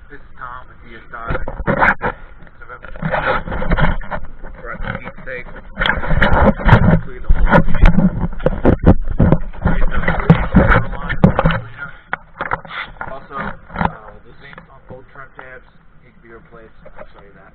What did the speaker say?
This is Tom with DSI. November 20th. We're at the heat sake. Hopefully the whole also, the zinc on both trunk tabs need to be replaced. I'll show you that.